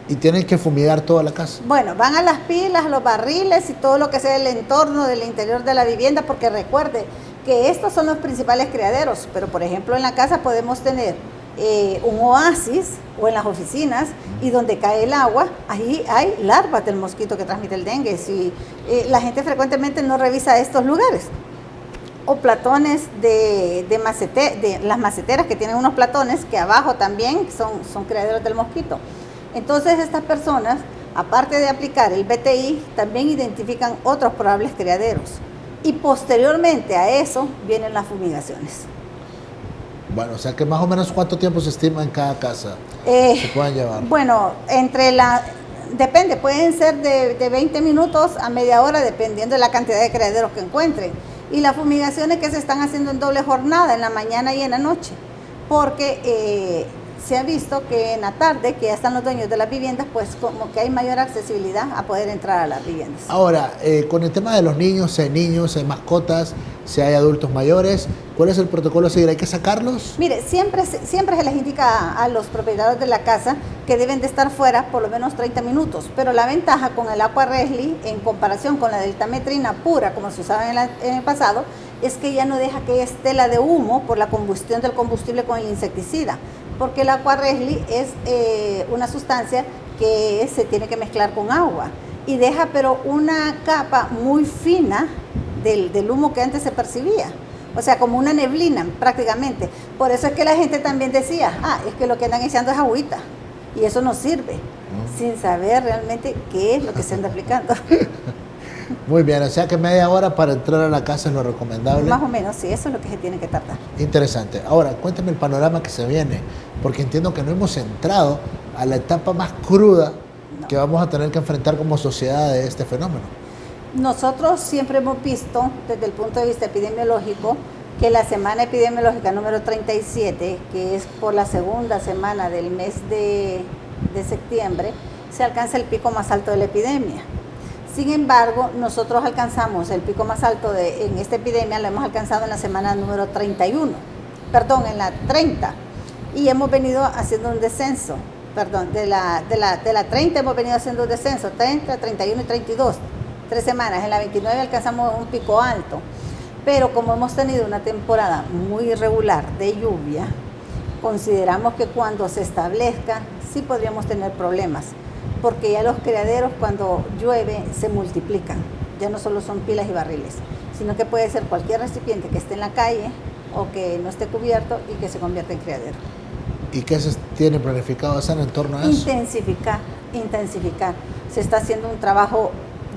Speaker 1: ¿Y tienen que fumigar toda la casa?
Speaker 2: Bueno, van a las pilas, los barriles y todo lo que sea el entorno del interior de la vivienda, porque recuerde que estos son los principales criaderos, pero por ejemplo en la casa podemos tener un oasis o en las oficinas, y donde cae el agua, ahí hay larvas del mosquito que transmite el dengue. Si la gente frecuentemente no revisa estos lugares. O platones de las maceteras, que tienen unos platones que abajo también son criaderos del mosquito. Entonces estas personas, aparte de aplicar el BTI, también identifican otros probables criaderos. Y posteriormente a eso vienen las fumigaciones.
Speaker 1: Bueno, o sea que más o menos ¿cuánto tiempo se estima en cada casa se pueden llevar?
Speaker 2: Bueno, depende, pueden ser de 20 minutos a media hora, dependiendo de la cantidad de criaderos que encuentren. Y las fumigaciones que se están haciendo en doble jornada, en la mañana y en la noche, porque se ha visto que en la tarde, que ya están los dueños de las viviendas, pues como que hay mayor accesibilidad a poder entrar a las viviendas.
Speaker 1: Ahora, con el tema de los niños, si hay mascotas, si hay adultos mayores, ¿cuál es el protocolo a seguir? ¿Hay que sacarlos?
Speaker 2: Mire, siempre se les indica a los propietarios de la casa que deben de estar fuera por lo menos 30 minutos, pero la ventaja con el Aqua Resli, en comparación con la deltametrina pura, como se usaba en el pasado, es que ya no deja que estela de humo por la combustión del combustible con el insecticida, porque el Aqua Resli es una sustancia que se tiene que mezclar con agua y deja pero una capa muy fina del humo que antes se percibía, o sea, como una neblina prácticamente. Por eso es que la gente también decía, es que lo que andan echando es agüita, y eso no sirve, sin saber realmente qué es lo que se anda aplicando.
Speaker 1: Muy bien, o sea que media hora para entrar a la casa es lo recomendable.
Speaker 2: Más o menos, sí, eso es lo que se tiene que tardar.
Speaker 1: Interesante. Ahora, cuéntame el panorama que se viene, porque entiendo que no hemos entrado a la etapa más cruda que vamos a tener que enfrentar como sociedad de este fenómeno.
Speaker 2: Nosotros siempre hemos visto, desde el punto de vista epidemiológico, que la semana epidemiológica número 37, que es por la segunda semana del mes de septiembre, se alcanza el pico más alto de la epidemia. Sin embargo, nosotros alcanzamos el pico más alto en esta epidemia, lo hemos alcanzado en la semana número 31, en la 30, y hemos venido haciendo un descenso, de la 30 hemos venido haciendo un descenso, 30, 31 y 32, 3 semanas, en la 29 alcanzamos un pico alto, pero como hemos tenido una temporada muy irregular de lluvia, consideramos que cuando se establezca sí podríamos tener problemas, porque ya los criaderos cuando llueve se multiplican, ya no solo son pilas y barriles, sino que puede ser cualquier recipiente que esté en la calle o que no esté cubierto y que se convierta en criadero.
Speaker 1: ¿Y qué se tiene planificado hacer en torno a eso?
Speaker 2: Intensificar. Se está haciendo un trabajo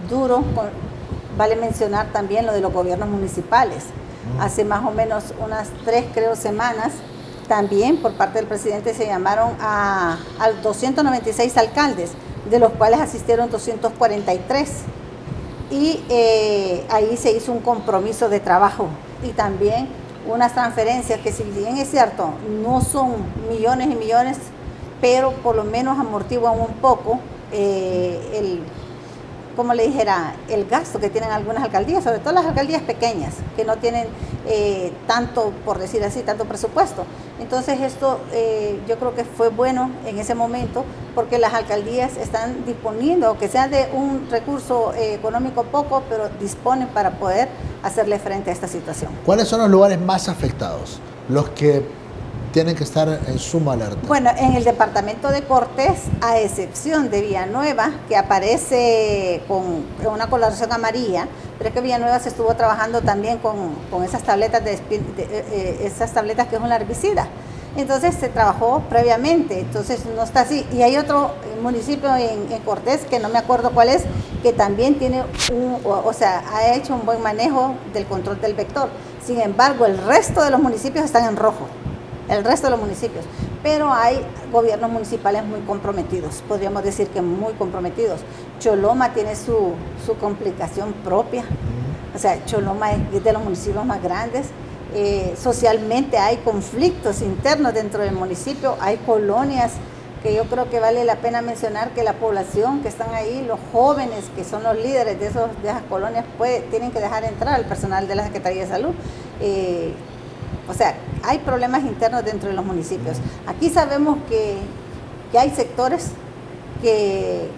Speaker 2: duro, vale mencionar también lo de los gobiernos municipales. Hace más o menos unas 3 semanas, también por parte del presidente se llamaron a 296 alcaldes, de los cuales asistieron 243. Y ahí se hizo un compromiso de trabajo y también unas transferencias que, si bien es cierto, no son millones y millones, pero por lo menos amortiguan un poco como le dijera, el gasto que tienen algunas alcaldías, sobre todo las alcaldías pequeñas, que no tienen tanto, por decir así, tanto presupuesto. Entonces esto yo creo que fue bueno en ese momento, porque las alcaldías están disponiendo, aunque sea de un recurso económico poco, pero disponen para poder hacerle frente a esta situación.
Speaker 1: ¿Cuáles son los lugares más afectados? Los que tienen que estar en suma alerta.
Speaker 2: Bueno, en el departamento de Cortés, a excepción de Villanueva, que aparece con una coloración amarilla, pero es que Villanueva se estuvo trabajando también con esas tabletas esas tabletas que es un larvicida. Entonces se trabajó previamente, entonces no está así. Y hay otro municipio en Cortés, que no me acuerdo cuál es, que también tiene ha hecho un buen manejo del control del vector. Sin embargo, el resto de los municipios están en rojo. El resto de los municipios, pero hay gobiernos municipales muy comprometidos, podríamos decir que muy comprometidos. Choloma tiene su complicación propia, o sea, Choloma es de los municipios más grandes. Socialmente hay conflictos internos dentro del municipio, hay colonias que yo creo que vale la pena mencionar, que la población que están ahí, los jóvenes que son los líderes de esas colonias, tienen que dejar entrar al personal de la Secretaría de Salud. O sea, hay problemas internos dentro de los municipios. Aquí sabemos que hay sectores que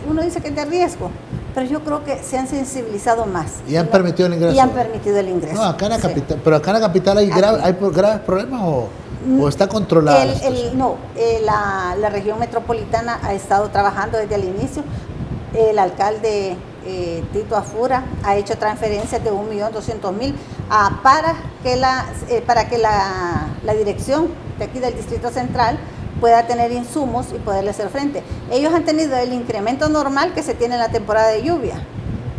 Speaker 2: uno dice que es de riesgo, pero yo creo que se han sensibilizado más.
Speaker 1: ¿Y han permitido el ingreso?
Speaker 2: Y han permitido el ingreso.
Speaker 1: No, acá en la capital, pero acá en la capital hay graves problemas o ¿O está controlada?
Speaker 2: La región metropolitana ha estado trabajando desde el inicio. El alcalde Tito Afura ha hecho transferencias de 1.200.000 para que la dirección de aquí del Distrito Central pueda tener insumos y poderle hacer frente. Ellos han tenido el incremento normal que se tiene en la temporada de lluvia,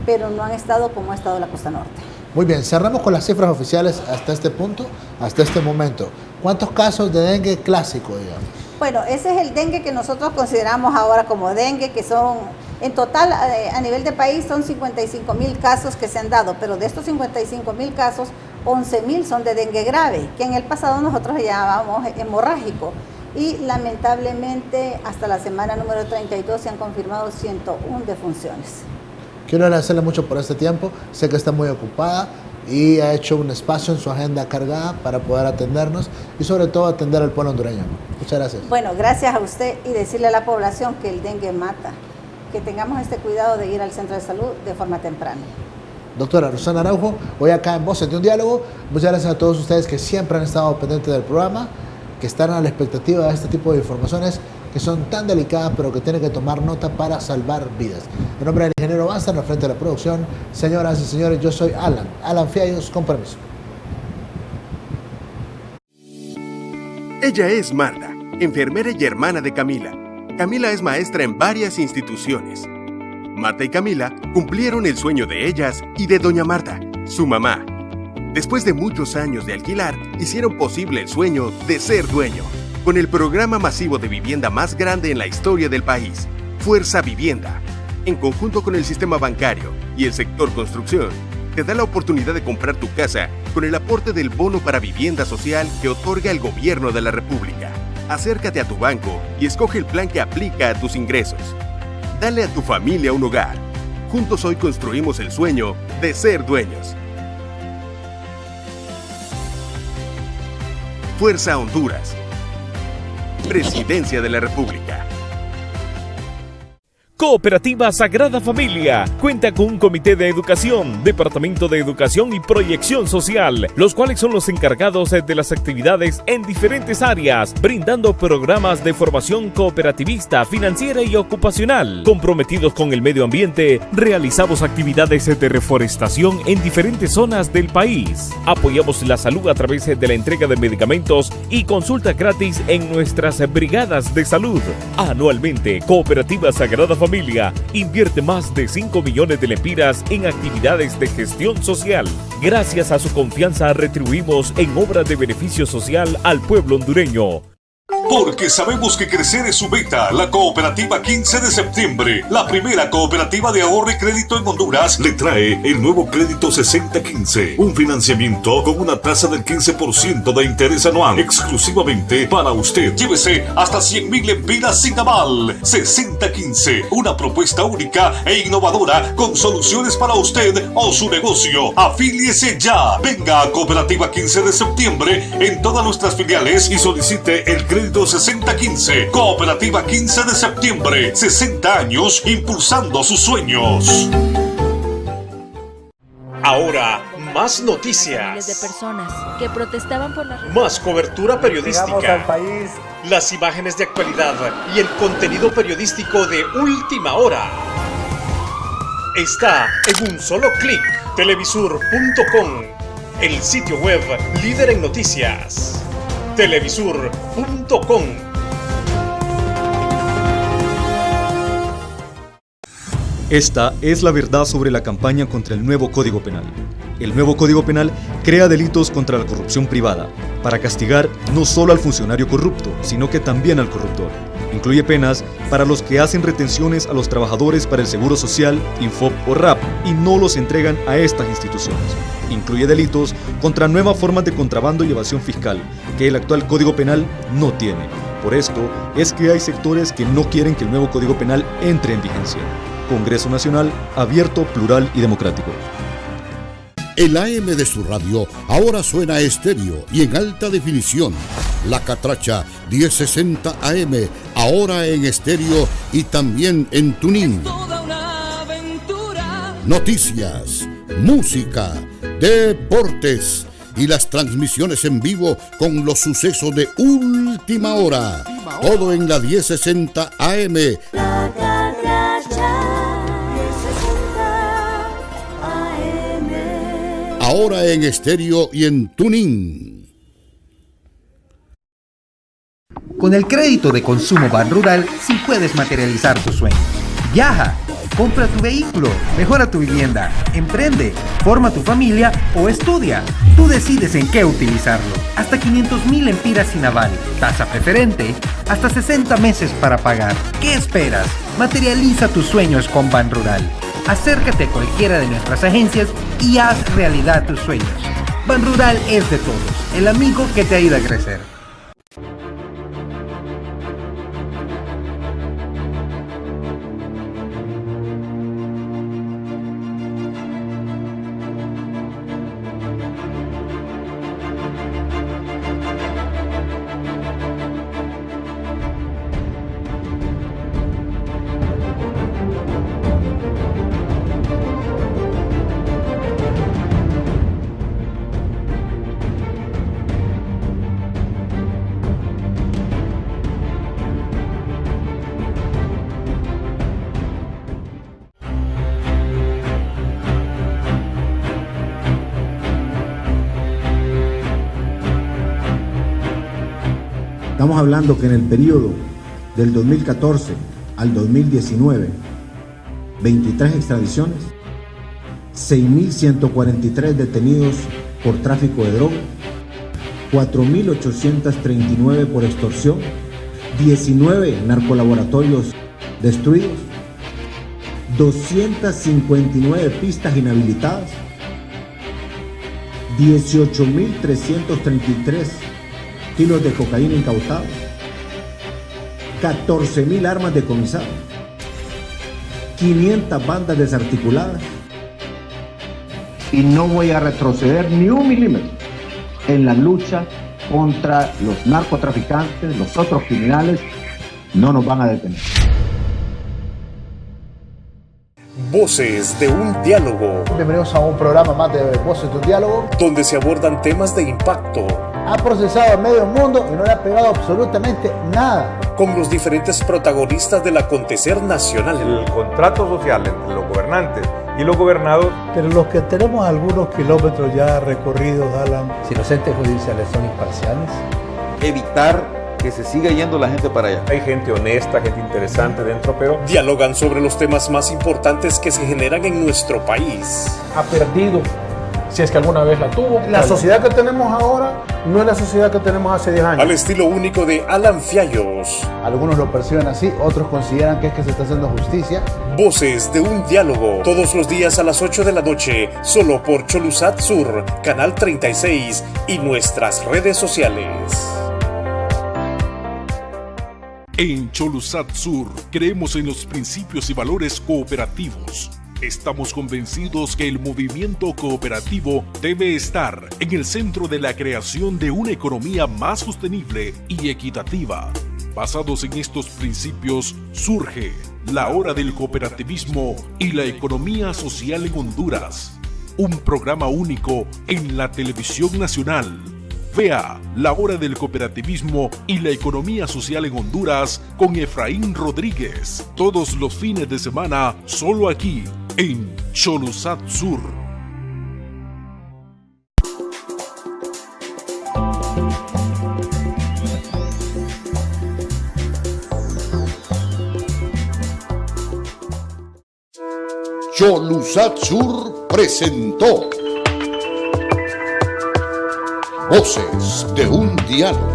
Speaker 2: pero no han estado como ha estado la costa norte.
Speaker 1: Muy bien, cerramos con las cifras oficiales hasta este punto, hasta este momento. ¿Cuántos casos de dengue clásico, digamos?
Speaker 2: Bueno, ese es el dengue que nosotros consideramos ahora como dengue, que son, en total, a nivel de país, son 55.000 casos que se han dado, pero de estos 55.000 casos, 11.000 son de dengue grave, que en el pasado nosotros llamábamos hemorrágico. Y lamentablemente, hasta la semana número 32 se han confirmado 101 defunciones.
Speaker 1: Quiero agradecerle mucho por este tiempo. Sé que está muy ocupada y ha hecho un espacio en su agenda cargada para poder atendernos y sobre todo atender al pueblo hondureño. Muchas gracias.
Speaker 2: Bueno, gracias a usted y decirle a la población que el dengue mata, que tengamos este cuidado de ir al centro de salud de forma temprana.
Speaker 1: Doctora Rosana Araujo, hoy acá en Voces de un Diálogo. Muchas gracias a todos ustedes que siempre han estado pendientes del programa, que están a la expectativa de este tipo de informaciones que son tan delicadas, pero que tienen que tomar nota para salvar vidas. En nombre del ingeniero Banzar, al frente de la producción, señoras y señores, yo soy Alan Fiallos, con permiso.
Speaker 3: Ella es Marta, enfermera y hermana de Camila. Camila es maestra en varias instituciones. Marta y Camila cumplieron el sueño de ellas y de doña Marta, su mamá. Después de muchos años de alquilar, hicieron posible el sueño de ser dueño, con el programa masivo de vivienda más grande en la historia del país, Fuerza Vivienda. En conjunto con el sistema bancario y el sector construcción, te da la oportunidad de comprar tu casa con el aporte del bono para vivienda social que otorga el gobierno de la República. Acércate a tu banco y escoge el plan que aplica a tus ingresos. Dale a tu familia un hogar. Juntos hoy construimos el sueño de ser dueños. Fuerza Honduras. Presidencia de la República.
Speaker 4: Cooperativa Sagrada Familia cuenta con un comité de educación, departamento de educación y proyección social, los cuales son los encargados de las actividades en diferentes áreas, brindando programas de formación cooperativista, financiera y ocupacional. Comprometidos con el medio ambiente, realizamos actividades de reforestación en diferentes zonas del país. Apoyamos la salud a través de la entrega de medicamentos y consulta gratis en nuestras brigadas de salud. Anualmente, Cooperativa Sagrada Familia invierte más de 5 millones de lempiras en actividades de gestión social. Gracias a su confianza retribuimos en obras de beneficio social al pueblo hondureño.
Speaker 5: Porque sabemos que crecer es su meta, la Cooperativa 15 de septiembre, la primera cooperativa de ahorro y crédito en Honduras, le trae el nuevo crédito 6015, un financiamiento con una tasa del 15% de interés anual, exclusivamente para usted. Llévese hasta 100,000 lempiras sin aval. 6015, una propuesta única e innovadora con soluciones para usted o su negocio. Afíliese ya. Venga a Cooperativa 15 de septiembre en todas nuestras filiales y solicite el crédito 6015. Cooperativa 15 de septiembre. 60 años impulsando sus sueños.
Speaker 6: Ahora, más noticias.
Speaker 7: Miles de personas que protestaban por la...
Speaker 6: Más cobertura periodística. Las imágenes de actualidad y el contenido periodístico de última hora. Está en un solo clic. Televisur.com, el sitio web líder en noticias. Televisur.com.
Speaker 8: Esta es la verdad sobre la campaña contra el nuevo Código Penal. El nuevo Código Penal crea delitos contra la corrupción privada, para castigar no solo al funcionario corrupto, sino que también al corruptor. Incluye penas para los que hacen retenciones a los trabajadores para el Seguro Social, Infop o RAP y no los entregan a estas instituciones. Incluye delitos contra nuevas formas de contrabando y evasión fiscal, que el actual Código Penal no tiene. Por esto es que hay sectores que no quieren que el nuevo Código Penal entre en vigencia. Congreso Nacional, abierto, plural y democrático.
Speaker 9: El AM de su radio ahora suena estéreo y en alta definición. La Catracha 1060 AM, ahora en estéreo y también en tuning. Noticias, música, deportes, y las transmisiones en vivo con los sucesos de última hora. Todo en la 1060 AM.
Speaker 10: La Catracha, 1060 AM.
Speaker 9: Ahora en estéreo y en tuning.
Speaker 11: Con el crédito de consumo Banrural, sí puedes materializar tus sueños. Viaja, compra tu vehículo, mejora tu vivienda, emprende, forma tu familia o estudia. Tú decides en qué utilizarlo. Hasta 500,000 empiras sin aval, tasa preferente, hasta 60 meses para pagar. ¿Qué esperas? Materializa tus sueños con Banrural. Acércate a cualquiera de nuestras agencias y haz realidad tus sueños. Banrural es de todos, el amigo que te ayuda a crecer.
Speaker 12: Estamos hablando que en el periodo del 2014 al 2019, 23 extradiciones, 6.143 detenidos por tráfico de droga, 4.839 por extorsión, 19 narcolaboratorios destruidos, 259 pistas inhabilitadas, 18.333 kilos de cocaína incautados, 14.000 armas decomisadas, 500 bandas desarticuladas.
Speaker 13: Y no voy a retroceder ni un milímetro en la lucha contra los narcotraficantes, los otros criminales. No nos van a detener.
Speaker 6: Voces de un diálogo.
Speaker 1: Bienvenidos a un programa más de Voces de un diálogo,
Speaker 6: donde se abordan temas de impacto.
Speaker 1: Ha procesado a medio mundo y no le ha pegado absolutamente nada.
Speaker 6: Con los diferentes protagonistas del acontecer nacional.
Speaker 14: El contrato social entre los gobernantes y los gobernados.
Speaker 15: Pero los que tenemos algunos kilómetros ya recorridos, Alan.
Speaker 16: Si los entes judiciales son imparciales.
Speaker 17: Evitar que se siga yendo la gente para allá.
Speaker 14: Hay gente honesta, gente interesante dentro, pero
Speaker 6: dialogan sobre los temas más importantes que se generan en nuestro país.
Speaker 18: Ha perdido, si es que alguna vez la tuvo.
Speaker 15: La sociedad que tenemos ahora no es la sociedad que tenemos hace 10 años.
Speaker 6: Al estilo único de Alan Fiallos.
Speaker 1: Algunos lo perciben así, otros consideran que es que se está haciendo justicia.
Speaker 6: Voces de un diálogo, todos los días a las 8 de la noche, solo por Cholusat Sur, Canal 36 y nuestras redes sociales.
Speaker 5: En Cholusat Sur creemos en los principios y valores cooperativos. Estamos convencidos que el movimiento cooperativo debe estar en el centro de la creación de una economía más sostenible y equitativa. Basados en estos principios, surge La Hora del Cooperativismo y la Economía Social en Honduras, un programa único en la televisión nacional. Vea La Hora del Cooperativismo y la Economía Social en Honduras con Efraín Rodríguez, todos los fines de semana, solo aquí, en Cholusat Sur.
Speaker 9: Cholusat Sur presentó Voces de un diálogo.